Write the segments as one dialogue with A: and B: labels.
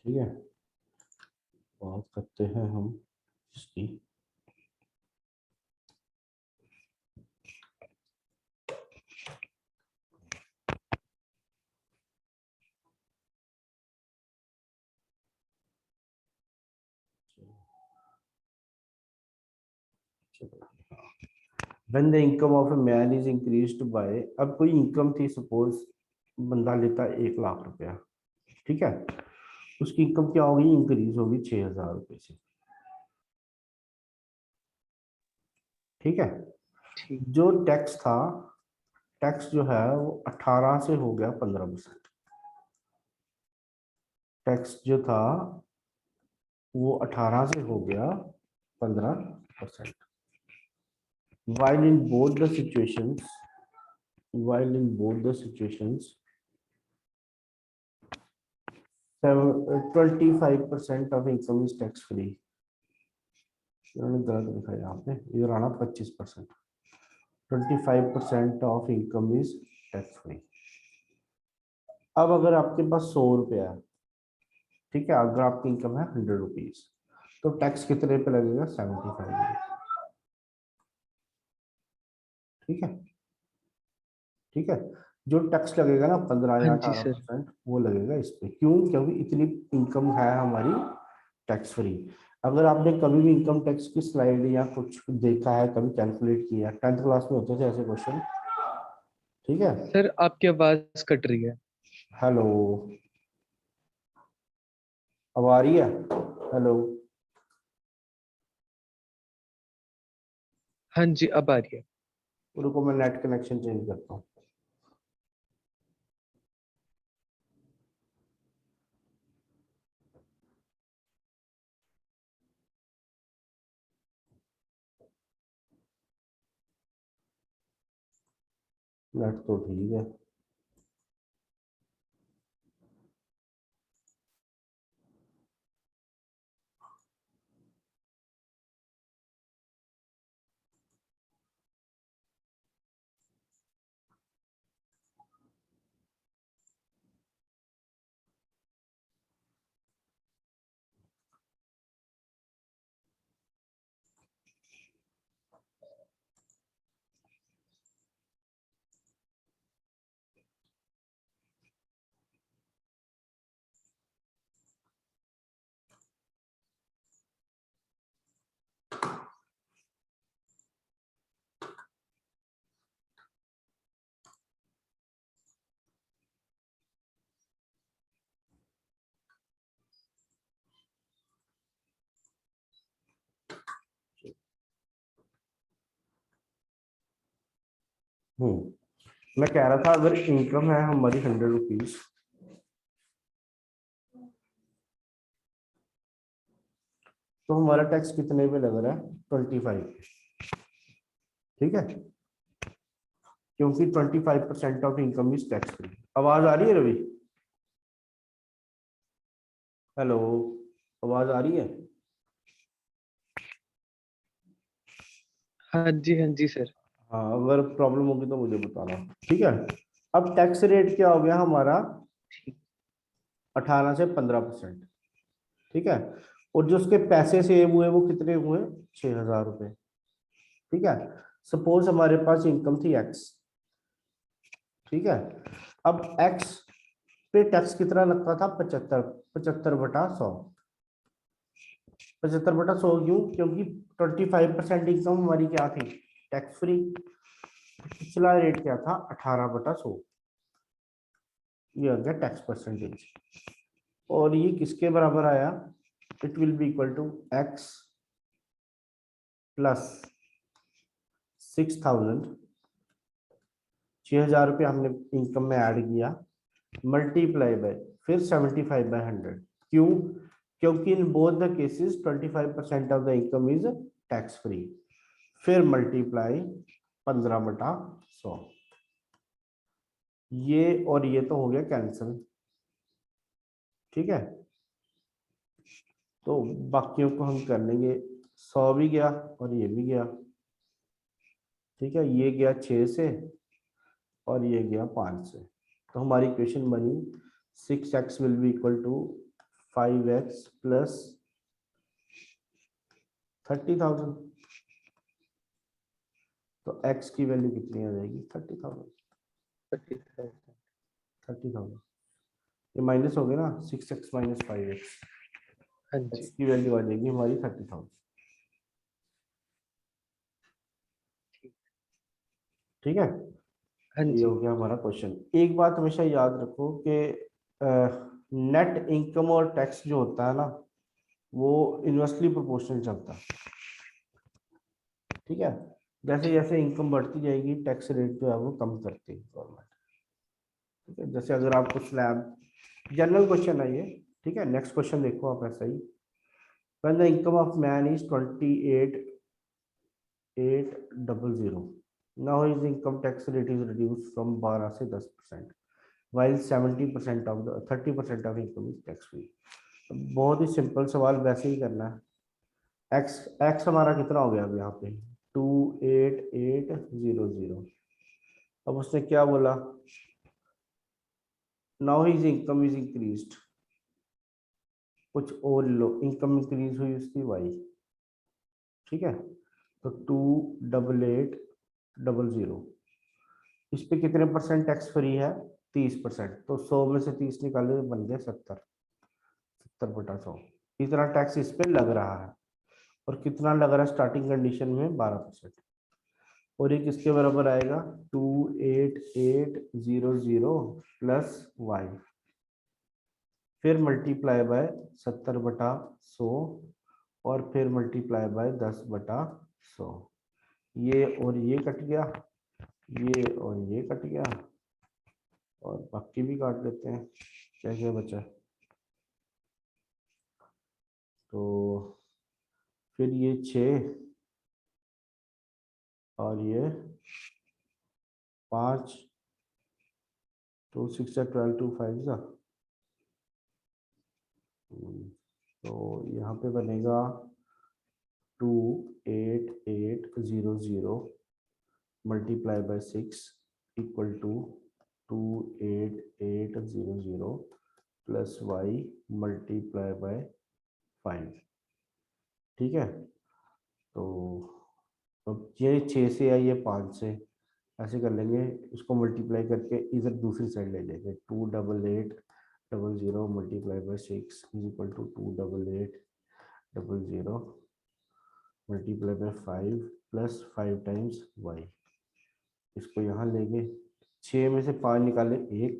A: ठीक है, बात करते हैं हम इसकी। When the income of a man is increased by, अब कोई इनकम थी, सपोज बंदा लेता है 1 लाख रुपया, ठीक है, उसकी इनकम क्या होगी, इंक्रीज होगी 6,000 रुपये से। ठीक है,
B: ठीक।
A: जो टैक्स था, टैक्स जो है वो 18 से हो गया 15%। टैक्स जो था वो 18 से हो गया 15%। while in both the situations while in both the situations 25% of income is tax free। इन्होंने गलत लिखा है यहाँ पे, इधर आना 25%। 25% of income is tax free. अब अगर आपके पास 100 रुपया है, ठीक है, अगर आपकी इनकम है 100 रुपीज, तो टैक्स कितने पे लगेगा, 75। ठीक है, ठीक है, जो टैक्स लगेगा ना 15
B: हाँ
A: या
B: जी सर।
A: 18%, वो लगेगा इस पे। क्यों, क्योंकि इतनी इनकम है हमारी टैक्स फ्री। अगर आपने कभी भी इनकम टैक्स की स्लाइड या कुछ देखा है, कभी कैलकुलेट किया, 10th क्लास में होते थे ऐसे क्वेश्चन। ठीक है,
B: सर आपकी आवाज कट रही है।
A: हेलो, अब आ रही है, हेलो,
B: हाँ जी अब आ रही है।
A: रुको मैं नेट कनेक्शन चेंज करता हूँ। नेट तो ठीक है। मैं कह रहा था, अगर इनकम है हमारी 100 रुपीज, तो हमारा टैक्स कितने पे लग रहा है, 25। ठीक है, क्योंकि 25% of income is tax free. आवाज आ रही है रवि, हेलो, आवाज आ रही है।
B: हाँ जी सर।
A: हाँ, अगर प्रॉब्लम होगी तो मुझे बताना। ठीक है, अब टैक्स रेट क्या हो गया हमारा,
B: ठीक।
A: 18 से 15%। ठीक है, और जो उसके पैसे सेव हुए वो कितने हुए, 6,000 रुपये। ठीक है, सपोज हमारे पास इनकम थी एक्स। ठीक है, अब एक्स पे टैक्स कितना लगता था, 75। 75/100। 75/100 क्यों, क्योंकि 25% इनकम हमारी क्या थी, टैक्स फ्री। पिछला रेट क्या था, 18/100। ये हो गया टैक्स परसेंटेज। और ये किसके बराबर आया, it will be equal to x plus 6,000। 6,000 रुपये हमने इनकम में ऐड किया, मल्टीप्लाई बाय फिर 75/100। क्यों, क्योंकि in both the cases 25% of the income is tax free. फिर मल्टीप्लाई 15/100। ये और ये तो हो गया कैंसिल। ठीक है, तो बाकियों को हम कर लेंगे। 100 भी गया और ये भी गया। ठीक है, ये गया 6 से और ये गया 5 से। तो हमारी इक्वेशन बनी 6x will be equal to 5x plus 30,000, तो x की वैल्यू कितनी आ जाएगी 30,000। 30,000 ये माइनस हो गया ना, 6x माइनस 5x,
B: हाँ
A: x
B: जी।
A: की वैल्यू आ जाएगी हमारी 30,000। ठीक है,
B: हाँ
A: ये
B: जी।
A: हो गया हमारा क्वेश्चन। एक बात हमेशा याद रखो कि नेट इनकम और टैक्स जो होता है ना, वो इन्वर्सली प्रोपोर्शनल चलता है। ठीक है, जैसे जैसे इनकम बढ़ती जाएगी टैक्स रेट जो है वो कम करती है गवर्नमेंट। ठीक है, जैसे अगर आपको स्लैब, जनरल क्वेश्चन है ये। ठीक है, नेक्स्ट क्वेश्चन देखो आप ऐसा ही। When the income of man is 28,800, now his income tax rate is reduced from 12 से 10%, while 70% of the 30% of income is tax free. बहुत ही सिंपल सवाल, वैसे ही करना है। एक्स एक्स हमारा कितना हो गया अब यहाँ पे 28,800। अब उसने क्या बोला, now his income is increased, कुछ और लो, इनकम इंक्रीज हुई उसकी वाई। ठीक है, तो 28,800, इस पे कितने परसेंट टैक्स फ्री है 30%, तो 100 में से 30 निकाले तो बन गए 70, 70/100। इतना टैक्स इस पे लग रहा है, और कितना लग रहा है स्टार्टिंग कंडीशन में 12%, और ये किसके बराबर आएगा 28,800 प्लस वाई, फिर मल्टीप्लाई बाय 70/100, और फिर मल्टीप्लाई बाय 10/100। ये और ये कट गया, ये और ये कट गया, और बाकी भी काट लेते हैं, क्या क्या बचा। तो फिर ये 6 और ये 5, 2 6 12 2 5 सा। तो यहाँ पे बनेगा 28,800 multiply by 6 equal to 28,800 plus y multiply by 5। ठीक है, तो अब ये 6 से या ये 5 से ऐसे कर लेंगे, इसको मल्टीप्लाई करके इधर दूसरी साइड ले लेंगे। 28,800 multiply by 6 is equal to 28,800 multiply by 5 plus 5 times y. इसको यहाँ लेंगे, 6 में से 5 निकाले 1,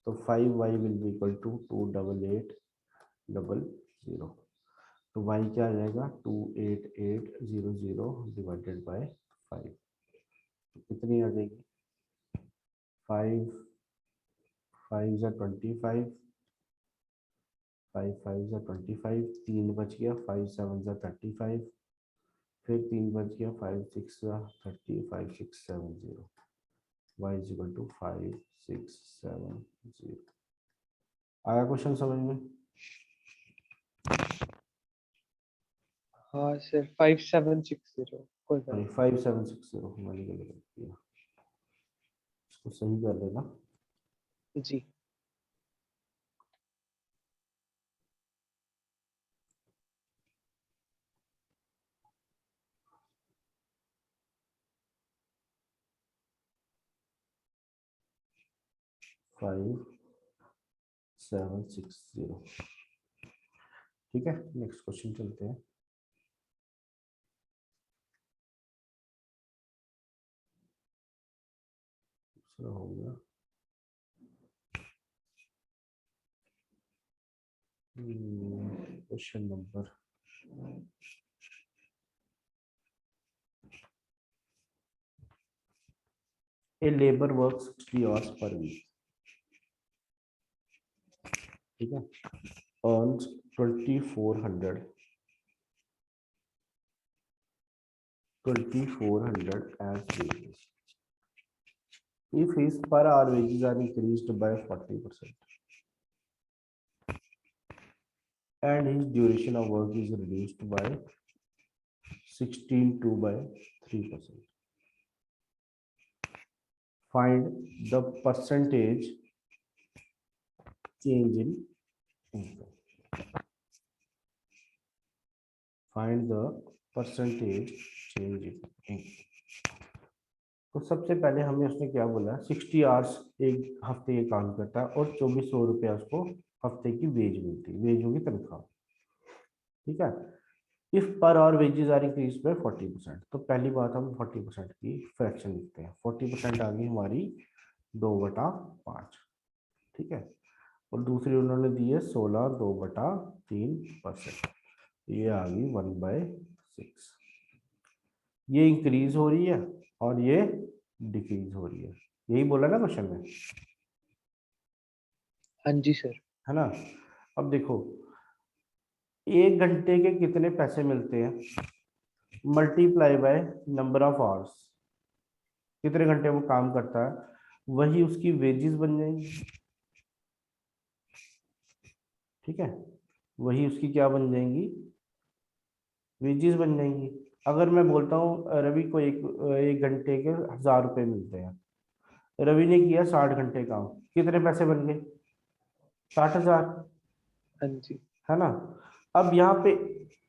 A: तो 5y will be equal to 28,800। तो y क्या आ जाएगा 28,800 डिवाइडेड बाय 5, कितनी आ जाएगी 5 5 जा 25, 5 5 जा 25, 3 बच गया, 5 7 जा 35, फिर 3 बच गया, 5 6 जा 30, 5 6 7 0, y इज इक्वल टू 5 6 7 0। आया क्वेश्चन समझ में?
B: हाँ सर 5760 कोई बात
A: सॉरी 5760 हमारी गलती है, इसको सही कर लेना।
B: नहीं। जी
A: 5760। ठीक है, नेक्स्ट क्वेश्चन चलते हैं। दूसरा हो गया question number a labour work 60 hours per week. ठीक है, earns 2400 as wages if his per hour wages are increased by 40% and his duration of work is reduced by 16 to by 3%. Find the percentage change in income. Find the percentage change in. तो सबसे पहले हमें उसने क्या बोला, 60 hours एक हफ्ते ये काम करता है और 2400 रुपया उसको हफ्ते की वेज मिलती है, वेज होगी तनख्वाह। ठीक है। If per hour wages are increase by 40%, तो पहली बात हम 40% की फ्रैक्शन लिखते हैं। 40% आ गई हमारी 2/5। ठीक है। और दूसरी उन्होंने दी है 16 2/3%, ये आ गई 1/6। ये इंक्रीज हो रही है और ये डिक्रीज हो रही है, यही बोला ना क्वेश्चन में,
B: हाँ जी सर।
A: है ना। अब देखो, एक घंटे के कितने पैसे मिलते हैं, multiply by number of hours, कितने घंटे वो काम करता है, वही उसकी वेजेस बन जाएंगी। ठीक है, वही उसकी क्या बन जाएंगी, वेजेस बन जाएंगी। अगर मैं बोलता हूँ रवि को एक घंटे के 1000 रुपये मिलते हैं, रवि ने किया 60 घंटे काम, कितने पैसे बन गए, 60,000,
B: हाँ जी।
A: है ना। अब यहाँ पे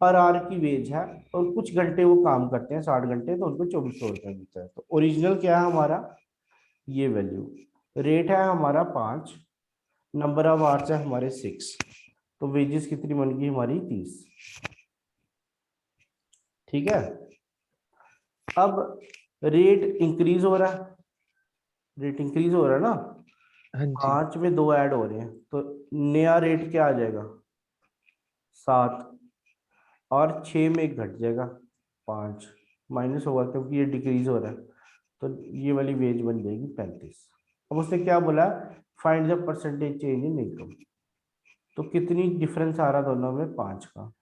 A: पर आवर की वेज है और कुछ घंटे वो काम करते हैं, 60 घंटे, तो उनको 2400 रुपये मिलता है। तो ओरिजिनल क्या है हमारा, ये वैल्यू, रेट है हमारा 5, नंबर ऑफ आवर्स है हमारे 6, तो वेजेस कितनी बन गई हमारी 30। ठीक है। अब रेट इंक्रीज हो रहा है, रेट इंक्रीज हो रहा है ना,
B: हाँ जी।
A: 5 में 2 ऐड हो रहे हैं, तो नया रेट क्या आ जाएगा 7, और 6 में एक घट जाएगा 5, माइनस होगा क्योंकि ये डिक्रीज हो रहा है, तो ये वाली वेज बन जाएगी 35। अब उसने क्या बोला, find the percentage change in income, तो कितनी डिफरेंस आ रहा दोनों में, 5 का।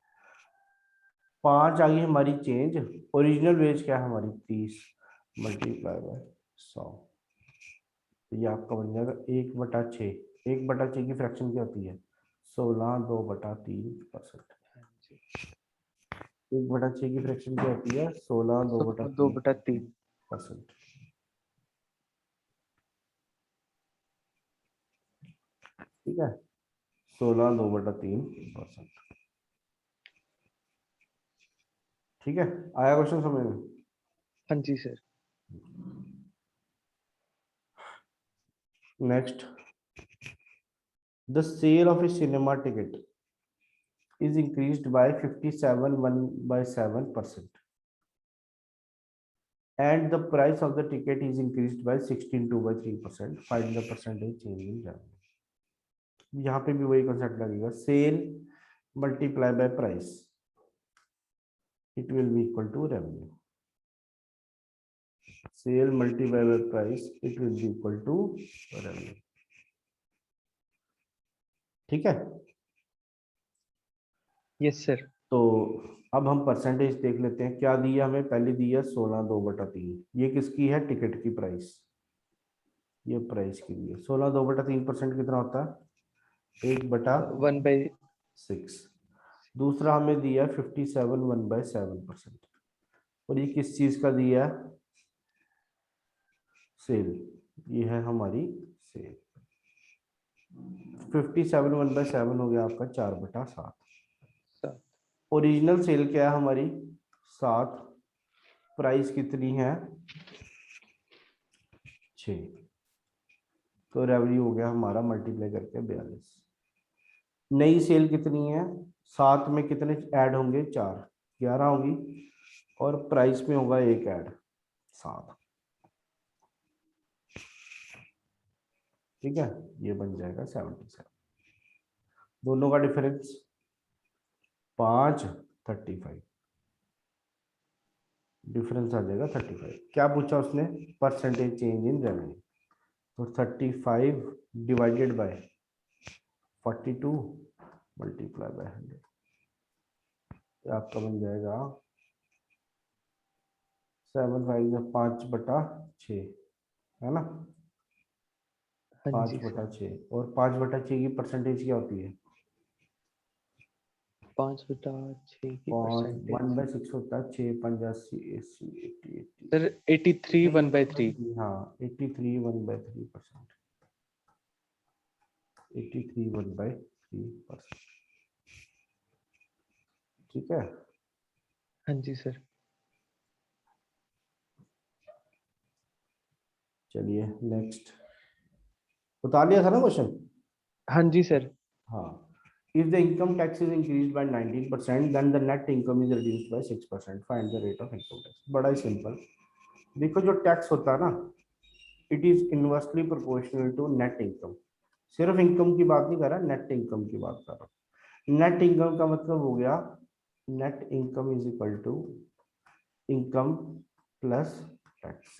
A: 5 आ गई हमारी चेंज, ओरिजिनल वेज क्या है हमारी 30 मल्टीप्लाई बाय 100, तो ये आपका बन जाएगा 1/6। 1/6 की फ्रैक्शन क्या होती है, 16 2/3%।
B: हाँ जी।
A: 1/6 की फ्रैक्शन क्या होती है, 16
B: दो
A: 2/3%।
B: बटा तीन
A: ठीक है, 16 2/3%। ठीक है, आया क्वेश्चन समझ में।
B: हाँ जी sir.
A: Next, the sale of a cinema ticket is increased by 57.7%, and the price of the ticket is increased by 16.3%. Find the percentage change in revenue। यहाँ पे भी वही कंसेप्ट लगेगा, sale multiply by price, it will be equal to revenue. Sale multiply by price, it will be equal to revenue. ठीक है।
B: Yes sir.
A: तो अब हम परसेंटेज देख लेते हैं, क्या दिया हमें, पहले दिया 16 2/3, ये किसकी है, टिकट की प्राइस, ये प्राइस की दी है। 16 2/3% कितना होता है, 1/6। दूसरा हमें दिया 57 1/7%, और ये किस चीज का दिया है, सेल, ये है हमारी सेल। 57 1/7 हो गया आपका 4/7। ओरिजिनल सेल क्या है हमारी 7, प्राइस कितनी है 6, तो रेवेन्यू हो गया हमारा मल्टीप्लाई करके 42। नई सेल कितनी है, 7 में कितने ऐड होंगे, 4, 11 होगी, और प्राइस में होगा 1 ऐड, 7। ठीक है, ये बन जाएगा 77। दोनों का डिफरेंस 5 35, डिफरेंस आ जाएगा 35। क्या पूछा उसने, परसेंटेज चेंज इन रेवेन्यू, तो 35 डिवाइडेड बाय 42 मल्टीप्लाई बाय 100, आपका बन जाएगा 7 5 5/6, है ना,
B: हाँ
A: पाँच
B: जी
A: बटा
B: सर।
A: छः और 5/6 की परसेंटेज क्या होती है,
B: 5/6 की
A: 1
B: परसेंटेज
A: बाय 6 होता है, 6 5 80 80 80।
B: सर 83 1/3।
A: हाँ 83 1/3%, 83 1/3%। ठीक है,
B: हाँ जी सर।
A: चलिए नेक्स्ट, उतार लिया था ना क्वेश्चन।
B: हाँ जी सर।
A: हाँ, if the income tax is increased by 19%, then the net income is reduced by 6%. Find the rate of income tax. बड़ा ही सिंपल। देखो जो टैक्स होता है ना, it is inversely proportional to net income. सिर्फ इनकम की बात नहीं कर रहा, नेट इनकम की बात कर रहा हूँ। नेट इनकम का मतलब हो गया, net income is equal to income plus tax.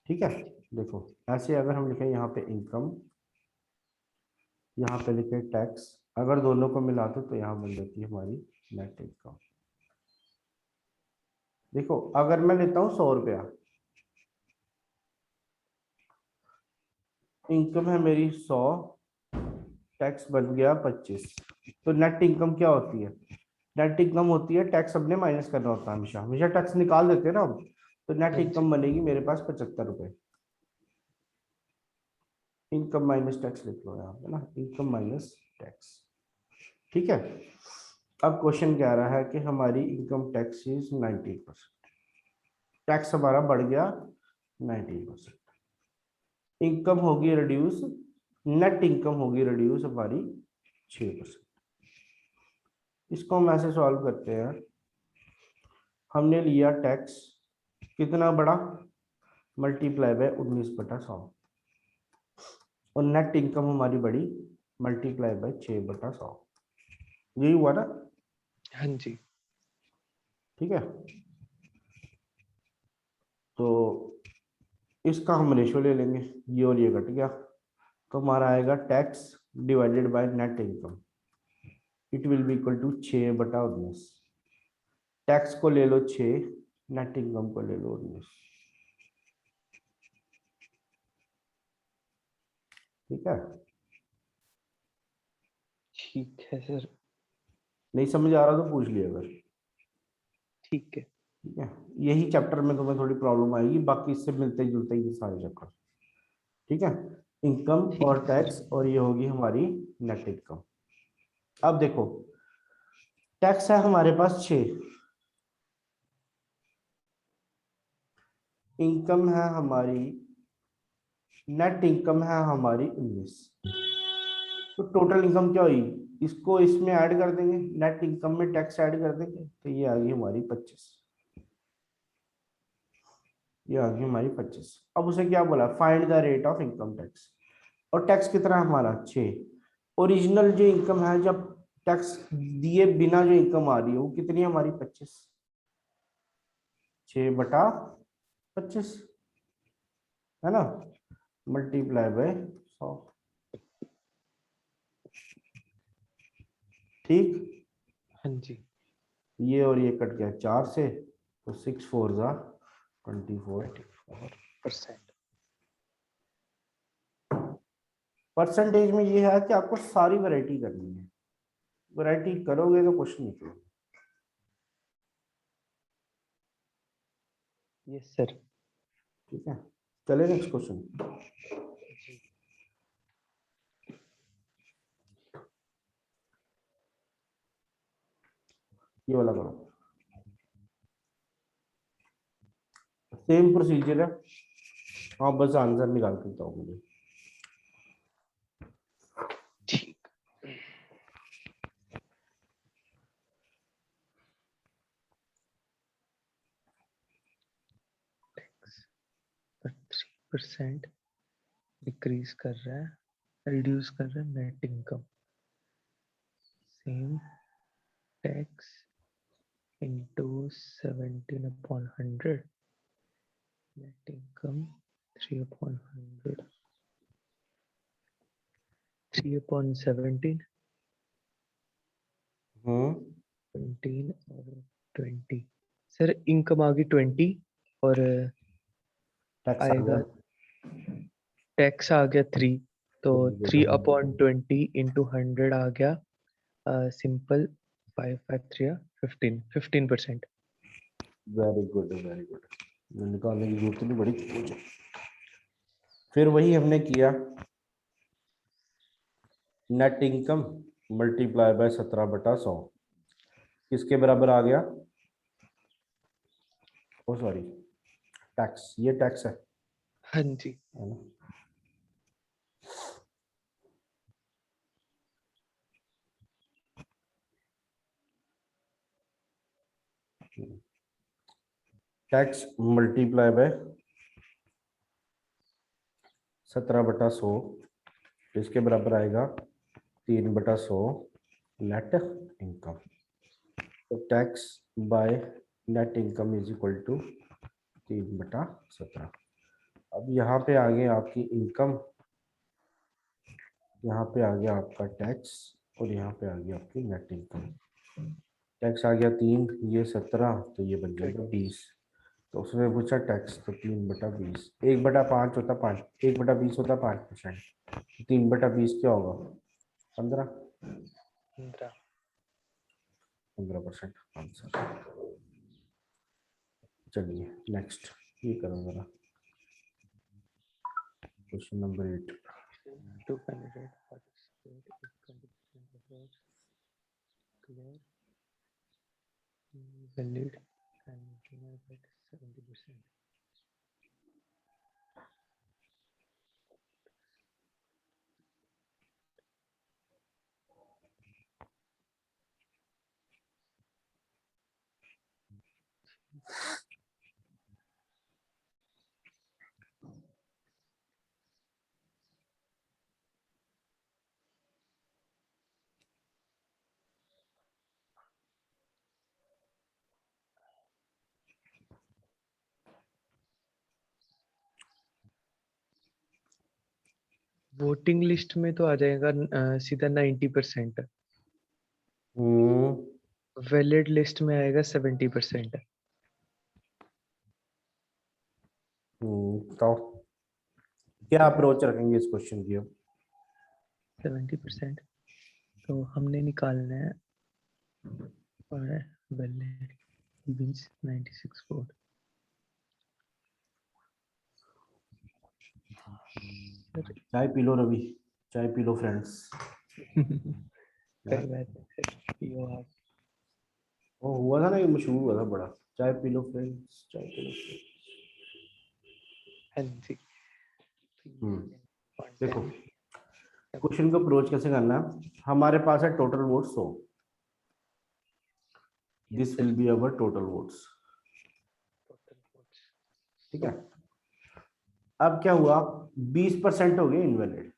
A: ठीक है, देखो ऐसे अगर हम लिखें यहाँ पे इनकम, यहाँ पे लिखे टैक्स, अगर दोनों को मिला दो तो यहाँ बन जाती है हमारी नेट इनकम। देखो अगर मैं लेता हूँ 100 रुपया, इनकम है मेरी 100, टैक्स बन गया 25, तो नेट इनकम क्या होती है? नेट इनकम होती है, टैक्स अपने माइनस करना होता है, हमेशा हमेशा टैक्स निकाल देते हैं ना हम, तो नेट
B: हाँ जी।
A: इनकम बनेगी मेरे पास 75 रुपए। इनकम माइनस टैक्स लिख लो यहाँ पे ना, इनकम माइनस टैक्स। ठीक है, अब क्वेश्चन कह रहा है कि हमारी इनकम टैक्स इज 19%, टैक्स हमारा बढ़ गया 19%, इनकम होगी रिड्यूस, नेट इनकम होगी रिड्यूस हमारी 6%। इसको हम ऐसे सॉल्व करते हैं, हमने लिया टैक्स कितना बड़ा, मल्टीप्लाई बाय 19/100, और नेट इनकम हमारी बड़ी, मल्टीप्लाई बाय 6/100। यही हुआ ना?
B: हाँ जी।
A: ठीक है, तो इसका हम रेशो ले लेंगे, ये और ये कट गया, तो हमारा आएगा tax divided by net income, it will be equal to 6/19। Tax को ले लो 6, नेट इनकम को ले लो 19। ठीक है,
B: ठीक है सर।
A: नहीं समझ आ रहा तो पूछ लिया अगर।
B: ठीक है।
A: ठीक है, यही चैप्टर में तुम्हें थोड़ी प्रॉब्लम आएगी, बाकी इससे मिलते जुलते ही सारे चैप्टर। ठीक है, इनकम
B: ठीक
A: और
B: है सर।
A: टैक्स, और ये होगी हमारी नेट इनकम। अब देखो टैक्स है हमारे पास 6, इनकम है हमारी, नेट इनकम है हमारी 19, तो टोटल इनकम क्या हुई, इसको इसमें ऐड कर देंगे, नेट इनकम में टैक्स ऐड कर देंगे, तो ये आ गई हमारी 25, ये आ गई हमारी 25। अब उसे क्या बोला, find the rate of income tax, और टैक्स कितना है हमारा 6। ओरिजिनल जो इनकम है, जब टैक्स दिए बिना जो इनकम आ रही है वो कितनी है हमारी 25, 6/25, है ना, मल्टीप्लाई बाय 100। ठीक,
B: हाँ जी।
A: ये और ये कट गया 4 से, तो 6 4 जा 24।
B: 24%।
A: परसेंटेज में ये है कि आपको सारी वैरायटी करनी है, वैरायटी करोगे तो क्वेश्चन निकलेगा।
B: Yes sir.
A: ठीक है, चले नेक्स्ट क्वेश्चन। ये वाला करो, सेम प्रोसीजर है। हाँ बस आंसर निकाल के बताओ मुझे।
B: ठीक। 3% डिक्रीज कर रहा है, रिड्यूस कर रहा है net income, same tax into 17/100, net income 3/100, 3/17, 17 और 20। सर इनकम आ गई 20 और
A: टैक्स आ
B: आएगा,
A: गया,
B: टैक्स आ गया 3, तो
A: वेरी गुड
B: 3/20 into 100 आ गया, simple 5 5 3 15%।
A: Very good very good, निकालने की जरूरत नहीं पड़ी मुझे। फिर वही हमने किया, नेट इनकम मल्टीप्लाई बाय 17/100 किसके बराबर आ गया? ओ सॉरी, टैक्स, ये टैक्स है
B: हाँ जी।
A: ना? टैक्स मल्टीप्लाई बाय 17/100 इसके बराबर आएगा 3/100 नेट इनकम। तो tax by net income is equal to 3/17। अब यहाँ पे आ गई आपकी इनकम, यहाँ पे आ गया आपका टैक्स, और यहाँ पे आ गया आपकी नेट इनकम। टैक्स आ गया 3, ये 17, तो ये बन जाएगा 20। तो उसने पूछा टैक्स, तो 3/20, 1/5 होता 5, 1/20 होता 5%, 3/20 क्या होगा? 15, 15% आंसर। चलिए नेक्स्ट ये करो जरा, question number 8।
B: 200 participate if 20% of votes clear, valid and winner get 70%. Voting list में तो आ जाएगा सीधा 90%, वैलिड लिस्ट में आएगा 70%।
A: तो क्या अप्रोच रखेंगे इस क्वेश्चन की? अब
B: 70% तो हमने निकालना है और वैलिड मींस 96 वोट।
A: चाय पी लो रवि, चाय पी लो फ्रेंड्स।
B: सही बात है सर, पियो आप।
A: वो हुआ था ना, ये मशहूर हुआ था बड़ा, चाय पी लो फ्रेंड्स, चाय पी लो फ्रेंड्स।
B: हाँ जी।
A: देखो क्वेश्चन को अप्रोच कैसे करना है। हमारे पास है total vote 100, this will be our total votes, ठीक है। अब क्या हुआ, 20% हो गए इनवैलिड,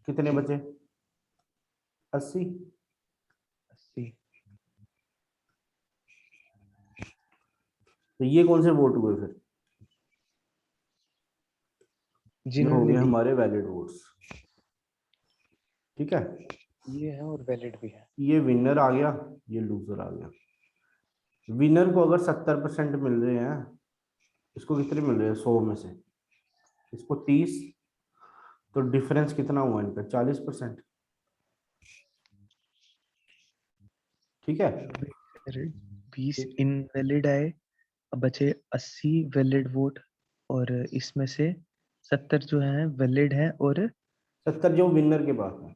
A: कितने बचे? 80।
B: 80।
A: तो ये कौन से वोट हुए फिर? ये हो
B: जिन्होंने
A: गए
B: दी
A: हमारे वैलिड वोट्स, ठीक है।
B: ये है और वैलिड भी है।
A: ये विनर आ गया, ये लूजर आ गया। विनर को अगर 70% मिल रहे हैं, इसको कितने मिल रहे हैं 100 में से, इसको 30, तो डिफरेंस कितना हुआ इनका? 40%, ठीक है।
B: 20 इनवैलिड आए, अब बचे 80 वैलिड वोट, और इसमें से 70 जो है वैलिड है और
A: 70 जो विनर के पास है,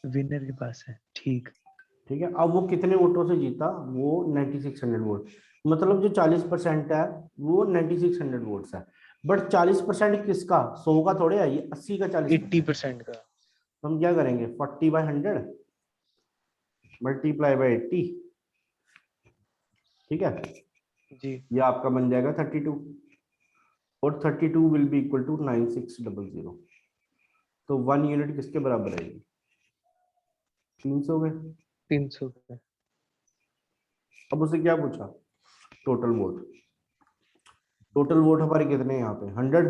B: विनर के पास है। ठीक।
A: ठीक है। अब वो कितने वोटों से जीता? वो 9600 वोट, मतलब जो 40% है वो 9600 वोट्स है। बट 40% किसका? 100 का थोड़े है ये, 80 का 40%।
B: 80% का।
A: तो हम क्या करेंगे, 40/100 मल्टीप्लाई बाय 80, ठीक है।
B: जी।
A: ये आपका बन जाएगा 32, और 32 विल बी इक्वल टू 9600। तो 1 यूनिट किसके बराबर आएगी? 300 में।
B: 300 का।
A: अब उसे क्या पूछा? Total vote. टोटल वोट हमारे कितने हैं यहाँ पे? 100।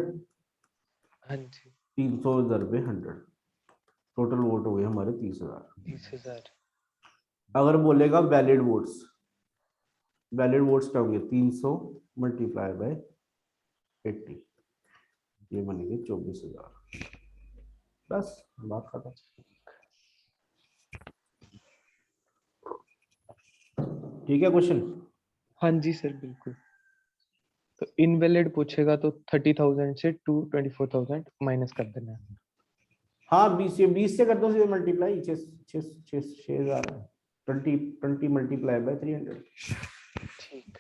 B: हाँ जी।
A: 300 × 100, टोटल वोट हो गए हमारे 30,000।
B: 30,000।
A: अगर बोलेगा वैलिड वोट्स, वैलिड वोट्स क्या होंगे? 300 मल्टीप्लाई बाय 80, ये बनेंगे 24,000। बस बात खत्म। ठीक है क्वेश्चन।
B: हाँ जी सर बिल्कुल। तो इनवैलिड पूछेगा तो 30,000 से 24,000 माइनस कर देना है।
A: हाँ 20 से कर दो सीधे मल्टीप्लाई, 6,000 20 20 मल्टीप्लाई बाय 300
B: ठीक।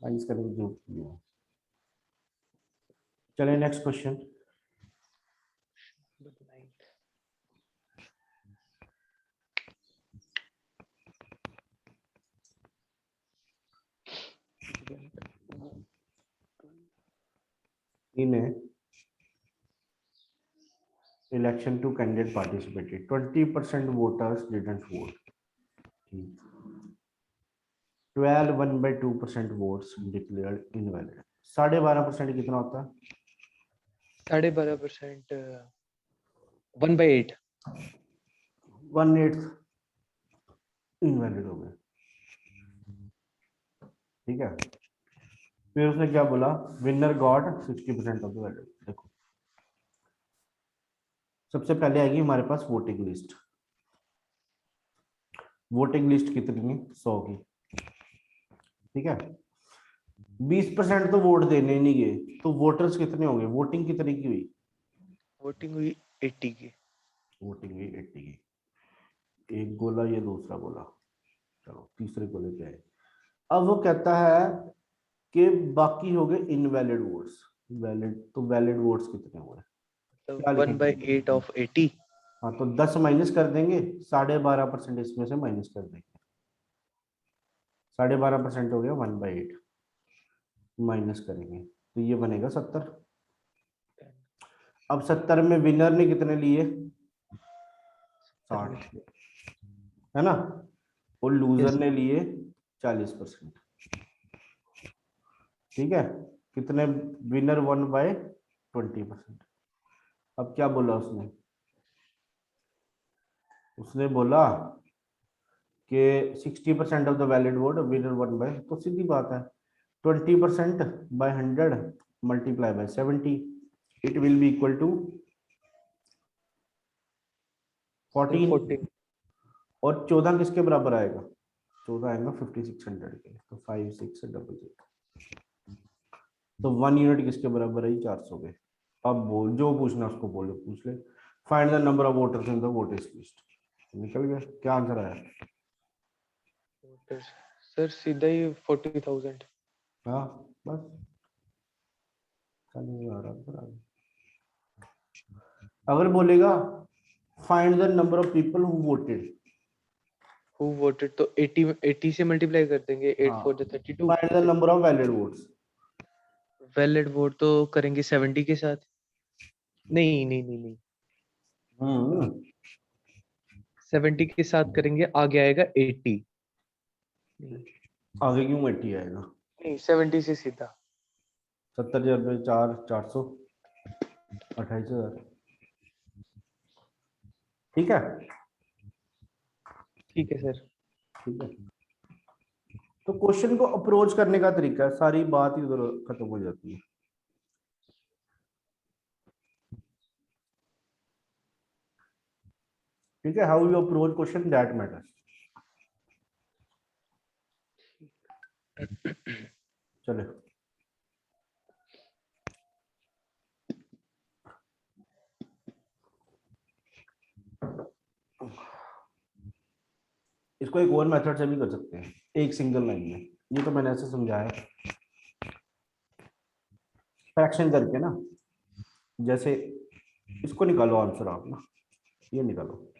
A: माइनस करने की जरूरत नहीं है। चलिए next question. In a election, two candidates participated. 20% voters didn't vote. 12 1/2% votes declared invalid. 12.5% कितना होता है?
B: 12.5% 1/8।
A: 1/8 इनवैलिड हो गए। ठीक है, फिर उसने क्या बोला, winner got 60% of the value. देखो सबसे पहले आएगी हमारे पास वोटिंग लिस्ट। वोटिंग लिस्ट कितनी है? 100 की। ठीक है, 20% तो वोट देने ही नहीं गए, तो वोटर्स कितने होंगे? वोटिंग कितने की हुई?
B: वोटिंग हुई 80 की।
A: वोटिंग हुई 80 की। एक गोला, ये दूसरा गोला, चलो तीसरे गोले पे आए। अब वो कहता है कि बाकी हो गए इनवैलिड वोट्स। वैलिड, तो वैलिड वोट्स कितने हुए? क्या
B: तो
A: लिखेंगे?
B: 1/8 ऑफ 80।
A: हाँ तो 10 माइनस कर देंगे, 12.5% इसमें से माइनस कर देंगे। 12.5% हो गया 1/8, माइनस करेंगे तो ये बनेगा 70। अब 70 में विनर ने कितने लिए? 60, है ना, और लूजर
B: यस।
A: ने लिए 40%। ठीक है, कितने? विनर 1/20%। अब क्या बोला उसने? उसने बोला कि 60% of the valid vote winner 1/, तो सीधी बात है 20% by 100 multiply by 70, it will be equal to 14।
B: 14।
A: और 14 किसके बराबर आएगा? 14 आएगा 5600 के, तो 5600। तो 1 यूनिट किसके बराबर है? 400 के। अब बोल, जो पूछना उसको बोलो, पूछ ले। Find the number of voters in the voters list. निकल गया, क्या आंसर आया?
B: सर सीधा ही 40,000।
A: हाँ बस, चलिए आ रहा। अगर बोलेगा find the number of people who voted,
B: who voted तो 80 से मल्टीप्लाई कर देंगे। 8
A: हाँ,
B: 4 32।
A: Find the number of valid votes.
B: Valid vote तो करेंगे 70 के साथ। नहीं नहीं नहीं नहीं,
A: हम्म
B: 70 के साथ करेंगे, आगे आएगा 80। नहीं
A: आगे क्यों 80 आएगा?
B: नहीं, 70 से सीधा
A: 70,000 रुपये 400, 28,000। ठीक है,
B: ठीक है सर।
A: ठीक है। तो क्वेश्चन को अप्रोच करने का तरीका है, सारी बात ही उधर खत्म हो जाती है। ठीक है, how you approach question that matters. चले, इसको एक और मेथड से भी कर सकते हैं, एक सिंगल लाइन में। ये तो मैंने ऐसे समझाया फ्रैक्शन करके ना, जैसे इसको निकालो आंसर आप ना, ये निकालो।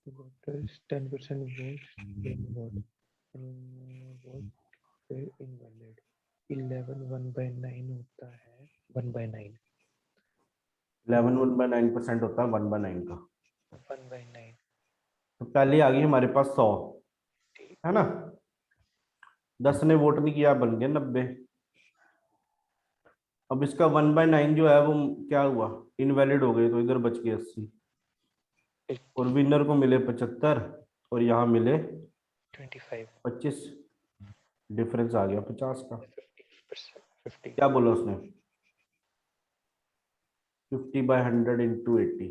B: voters 10% votes then what? Vote फिर invalid 11 1/9 होता है 1/9।
A: 11 1/9% होता है 1/9 का।
B: 1/9
A: तो पहले आ गई हमारे पास 100, है ना, 10 ने वोट नहीं किया, बन गए 90। अब इसका 1/9 जो है वो क्या हुआ? इनवैलिड हो गए, तो इधर बच गए 80, और विनर को मिले 75, और यहाँ मिले
B: 25
A: 25, डिफरेंस आ गया 50 का।
B: 50।
A: क्या बोला उसने? 50/100 × 80,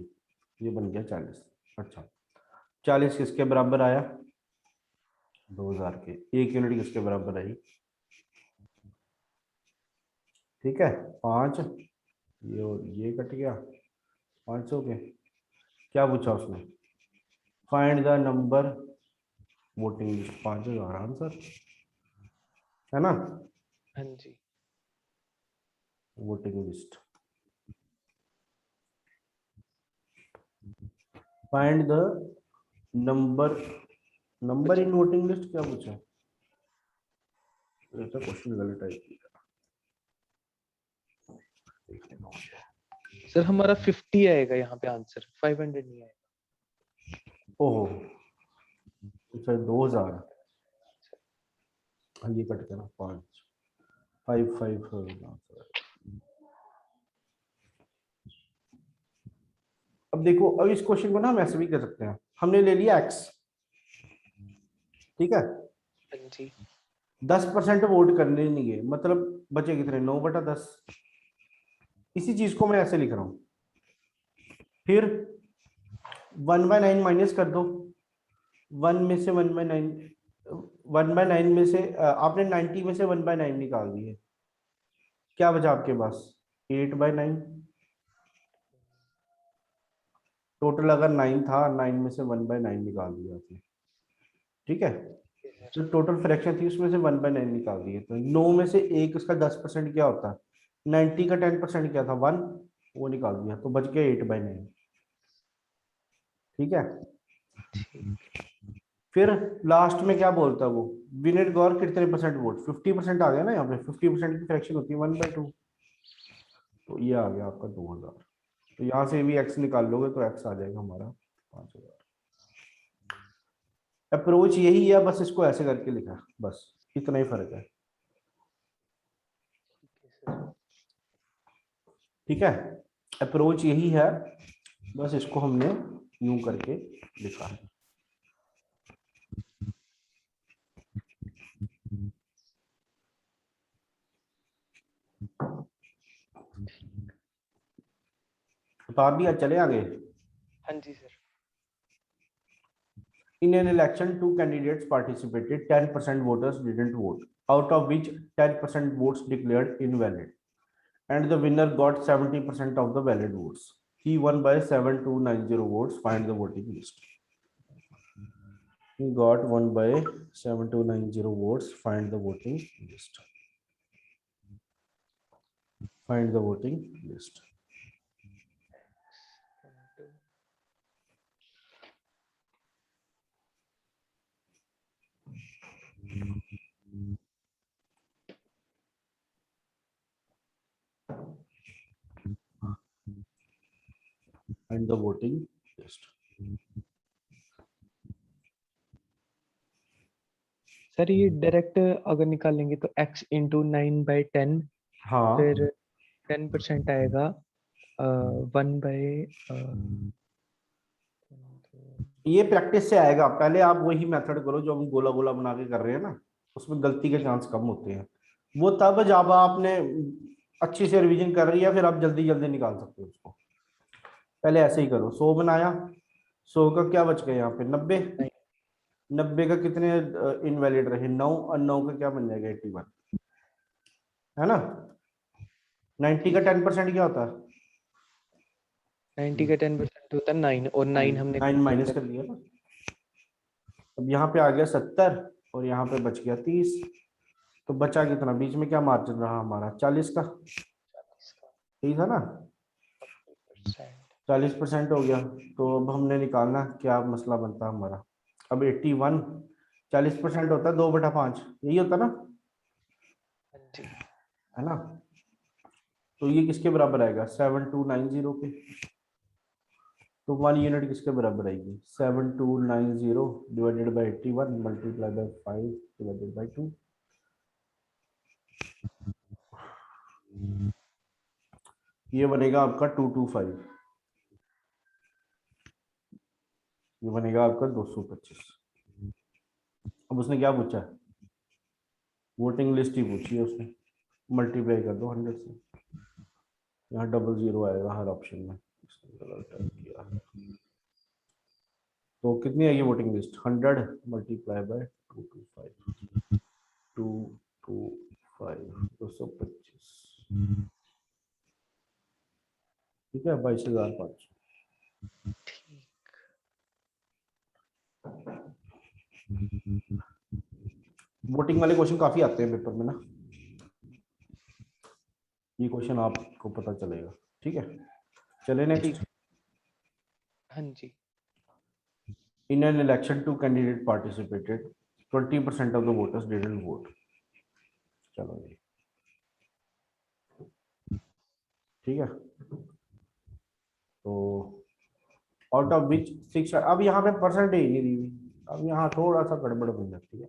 A: ये बन गया 40। अच्छा 40 किसके बराबर आया? 2000 के। 1 यूनिट किसके बराबर आई? ठीक है 5, ये और ये कट गया 500 के। क्या पूछा उसने? Find the number voting list. 5000 answer है ना।
B: हाँ जी।
A: Voting list, find the number, number in voting list क्या पूछा? ये तो क्वेश्चन गलत टाइप किया।
B: सर हमारा 50 आएगा यहाँ पे आंसर, 500 नहीं आएगा।
A: ओहो अच्छा 2000। ये कट के ना 5 5 5। अब देखो, अब इस क्वेश्चन को ना हम ऐसे भी कर सकते हैं। हमने ले लिया x, ठीक है।
B: हाँ जी।
A: 10% वोट करने नहीं है, मतलब बचे कितने? 9/10। इसी चीज को मैं ऐसे लिख रहा हूं, फिर 1/9 माइनस कर दो। 1 में से 1/9, 1/9 में से आपने 90 में से 1/9 निकाल दिए, क्या बचा आपके पास? 8/9। टोटल अगर 9 था, 9 में से 1/9 निकाल दिया आपने, ठीक है। जो टोटल फ्रैक्शन थी उसमें से 1/9 निकाल दिए, तो 9 में से एक उसका 10% क्या होता है? 90 का 10% क्या था? 1, वो निकाल दिया तो बच गया 8/9। ठीक है।
B: ठीक।
A: फिर लास्ट में क्या बोलता है वो? विनेट गौर कितने परसेंट वोट? 50% आ गया ना, यहाँ पे 50% की फ्रैक्शन होती है 1/2, तो ये आ गया आपका 2000। तो यहाँ से भी x निकाल लोगे तो x आ जाएगा हमारा 5000। अप्रोच यही है, बस इसको ऐसे करके लिखा, बस इतना ही फर्क है। ठीक है, अप्रोच यही है, बस इसको हमने यूं करके लिखा है। तो आप भी आज चले आगे।
B: हाँ जी sir.
A: In an election, two candidates participated. 10% voters didn't vote, out of which 10% votes declared invalid, and the winner got 70% of the valid votes. He won by 7290 votes. Find the voting list. He got won by 7290 votes. Find the voting list. Find the voting list. Find the voting list.
B: Sir ये direct अगर निकालेंगे तो x into 9/10,
A: हाँ
B: फिर 10% आएगा 1/,
A: ये practice से आएगा। पहले आप वही मेथड करो जो हम गोला गोला बना के कर रहे हैं ना, उसमें गलती के चांस कम होते हैं। वो तब जब आपने अच्छी से रिवीजन कर रही है, फिर आप जल्दी जल्दी निकाल सकते हो उसको। पहले ऐसे ही करो। 100 बनाया, 100 का क्या बच गया यहाँ पे? 90। 90 का कितने इनवैलिड रहे? 9, और 9 का क्या बन जाएगा? 81, है ना। 90 का 10% क्या होता है?
B: 90 का 10% होता है 9, और 9 हमने
A: 9
B: cancel
A: माइनस
B: कर
A: कर दिया ना। अब यहाँ पे आ गया 70, और यहाँ पे बच गया 30, तो बचा कितना? बीच में क्या मार्जिन रहा हमारा? 40 का। ठीक है ना,
B: 40%।
A: 40% हो गया। तो अब हमने निकालना क्या मसला बनता है हमारा? अब 81, 40% होता है 2/5, यही होता ना,
B: हाँ जी।
A: है ना। तो ये किसके बराबर आएगा? 7290 के। तो 1 यूनिट किसके बराबर आएगी? 7290 divided by 81 multiply by 5 divided by 2। ये बनेगा आपका 225। ये बनेगा आपका 225। अब उसने क्या पूछा? वोटिंग लिस्ट ही पूछी है उसने। मल्टीप्लाई कर दो 100 से। यहाँ डबल जीरो आएगा हर ऑप्शन में, इसने गलत टाइप किया है। तो कितनी आएगी वोटिंग लिस्ट? 100 मल्टीप्लाई बाय 225 225 ठीक है 22,500। वोटिंग वाले क्वेश्चन काफी आते हैं पेपर में ना, ये क्वेश्चन आपको पता चलेगा। ठीक है चले नेक्स्ट।
B: हाँ जी।
A: In an election, two candidates participated. 20% of the voters didn't vote. चलो जी ठीक है। तो आउट ऑफ विच 6, अब यहाँ पे परसेंटेज नहीं दी हुई, अब यहाँ थोड़ा सा गड़बड़ बन जाती है।